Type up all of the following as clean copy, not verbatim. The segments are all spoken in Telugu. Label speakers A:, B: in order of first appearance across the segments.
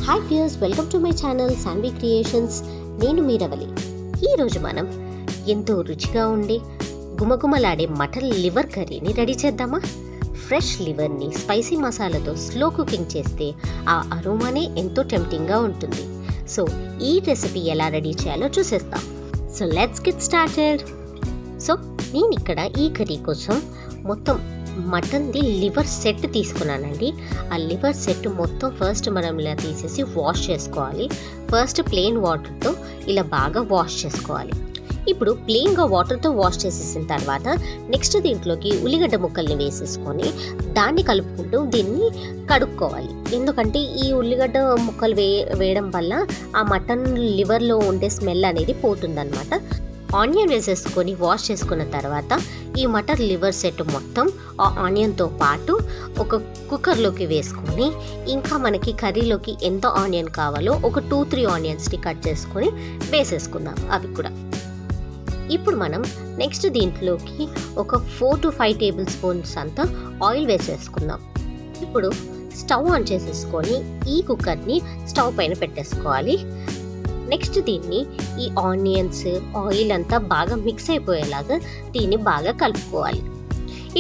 A: Hi viewers, welcome to my channel Saanvi creations. నేను మీరవలి. ఈరోజు మనం ఎంతో రుచిగా ఉండి గుమగుమలాడే మటన్ లివర్ కర్రీని రెడీ చేద్దామా? ఫ్రెష్ లివర్ని స్పైసీ మసాలాతో స్లో కుకింగ్ చేస్తే ఆ అరోమానే ఎంతో టెంప్టింగ్గా ఉంటుంది. సో ఈ రెసిపీ ఎలా రెడీ చేయాలో చూసేస్తాం. So let's get started. So నేను ఇక్కడ ఈ కర్రీ కోసం మొత్తం మటన్ది లివర్ సెట్ తీసుకున్నానండి. ఆ లివర్ సెట్ మొత్తం ఫస్ట్ మనం ఇలా తీసేసి వాష్ చేసుకోవాలి. ఫస్ట్ ప్లెయిన్ వాటర్తో ఇలా బాగా వాష్ చేసుకోవాలి. ఇప్పుడు ప్లెయిన్గా వాటర్తో వాష్ చేసేసిన తర్వాత నెక్స్ట్ దీంట్లోకి ఉల్లిగడ్డ ముక్కల్ని వేసేసుకొని దాన్ని కలుపుకుంటూ దీన్ని కడుక్కోవాలి. ఎందుకంటే ఈ ఉల్లిగడ్డ ముక్కలు వేయడం వల్ల ఆ మటన్ లివర్లో ఉండే స్మెల్ అనేది పోతుందన్నమాట. ఆనియన్ వేసేసుకొని వాష్ చేసుకున్న తర్వాత ఈ మటన్ లివర్ సెట్ మొత్తం ఆ ఆనియన్తో పాటు ఒక కుక్కర్లోకి వేసుకొని ఇంకా మనకి కర్రీలోకి ఎంత ఆనియన్ కావాలో ఒక 2-3 ఆనియన్స్ని కట్ చేసుకొని వేసేసుకుందాం. అవి కూడా ఇప్పుడు మనం నెక్స్ట్ దీంట్లోకి ఒక 4 to 5 టేబుల్ స్పూన్స్ అంతా ఆయిల్ వేసేసుకుందాం. ఇప్పుడు స్టవ్ ఆన్ చేసేసుకొని ఈ కుక్కర్ని స్టవ్ పైన పెట్టేసుకోవాలి. నెక్స్ట్ దీన్ని ఈ ఆనియన్స్ ఆయిల్ అంతా బాగా మిక్స్ అయిపోయేలాగా దీన్ని బాగా కలుపుకోవాలి.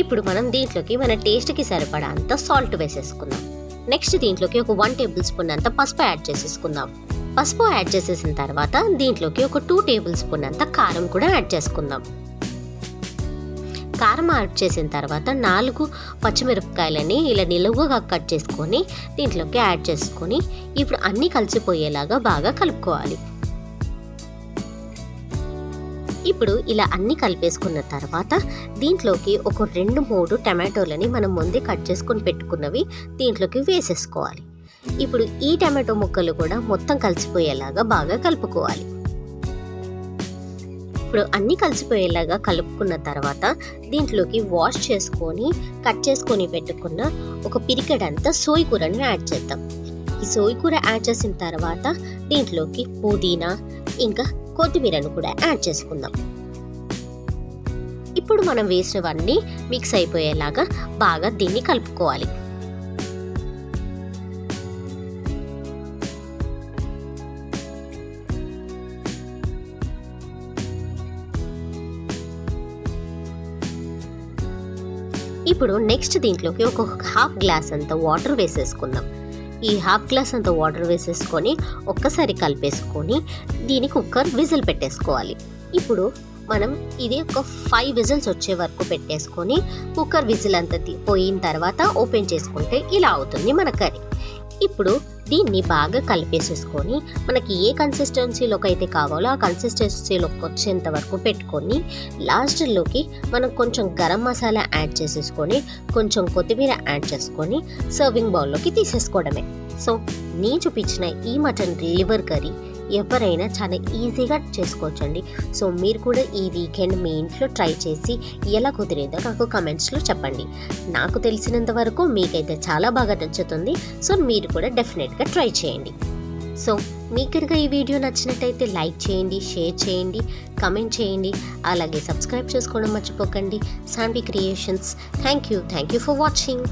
A: ఇప్పుడు మనం దీంట్లోకి మన టేస్ట్కి సరిపడా అంత సాల్ట్ వేసేసుకుందాం. నెక్స్ట్ దీంట్లోకి ఒక 1 టేబుల్ స్పూన్ అంత పసుపు యాడ్ చేసేసుకుందాం. పసుపు యాడ్ చేసేసిన తర్వాత దీంట్లోకి ఒక 2 టేబుల్ స్పూన్ అంత కారం కూడా యాడ్ చేసుకుందాం. కారం యాడ్ చేసిన తర్వాత 4 పచ్చిమిరపకాయలని ఇలా నిలువుగా కట్ చేసుకొని దీంట్లోకి యాడ్ చేసుకొని ఇప్పుడు అన్నీ కలిసిపోయేలాగా బాగా కలుపుకోవాలి. ఇప్పుడు ఇలా అన్నీ కలిపేసుకున్న తర్వాత దీంట్లోకి ఒక 2-3 టమాటోలని మనం ముందే కట్ చేసుకొని పెట్టుకున్నవి దీంట్లోకి వేసేసుకోవాలి. ఇప్పుడు ఈ టమాటో ముక్కలు కూడా మొత్తం కలిసిపోయేలాగా బాగా కలుపుకోవాలి. ఇప్పుడు అన్నీ కలిసిపోయేలాగా కలుపుకున్న తర్వాత దీంట్లోకి వాష్ చేసుకొని కట్ చేసుకొని పెట్టుకున్న ఒక పిరికెడంతా సోయి కూరని యాడ్ చేద్దాం. ఈ సోయి కూర యాడ్ చేసిన తర్వాత దీంట్లోకి పుదీనా ఇంకా కొత్తిమీరను కూడా యాడ్ చేసుకుందాం. ఇప్పుడు మనం వేసినవన్నీ మిక్స్ అయిపోయేలాగా బాగా దీన్ని కలుపుకోవాలి. ఇప్పుడు నెక్స్ట్ దీంట్లోకి ఒక 1/2 గ్లాస్ అంత వాటర్ వేసేసుకుందాం. ఈ 1/2 గ్లాస్ అంత వాటర్ వేసేసుకొని ఒక్కసారి కలిపేసుకొని దీని కుక్కర్ విజిల్ పెట్టేసుకోవాలి. ఇప్పుడు మనం ఇది ఒక 5 విజిల్స్ వచ్చే వరకు పెట్టేసుకొని కుక్కర్ విజిల్ అంతా పోయిన తర్వాత ఓపెన్ చేసుకుంటే ఇలా అవుతుంది మన కర్రీ. ఇప్పుడు దీన్ని బాగా కలిపేసేసుకొని మనకి ఏ కన్సిస్టెన్సీలోకి అయితే కావాలో ఆ కన్సిస్టెన్సీలోకి వచ్చేంత వరకు పెట్టుకొని లాస్ట్లోకి మనం కొంచెం గరం మసాలా యాడ్ చేసేసుకొని కొంచెం కొత్తిమీర యాడ్ చేసుకొని సర్వింగ్ బౌల్లోకి తీసేసుకోవడమే. సో నేను చూపించిన ఈ మటన్ లివర్ కర్రీ ఎవరైనా చాలా ఈజీగా చేసుకోవచ్చండి. సో మీరు కూడా ఈ వీకెండ్ మీ ఇంట్లో ట్రై చేసి ఎలా కుదిరేదో నాకు కమెంట్స్లో చెప్పండి. నాకు తెలిసినంత వరకు మీకైతే చాలా బాగా నచ్చుతుంది. సో మీరు కూడా డెఫినెట్గా ట్రై చేయండి. సో మీకు కనుక ఈ వీడియో నచ్చినట్టయితే లైక్ చేయండి, షేర్ చేయండి, కమెంట్ చేయండి, అలాగే సబ్స్క్రైబ్ చేసుకోవడం మర్చిపోకండి. Saanvi creations. Thank you for watching.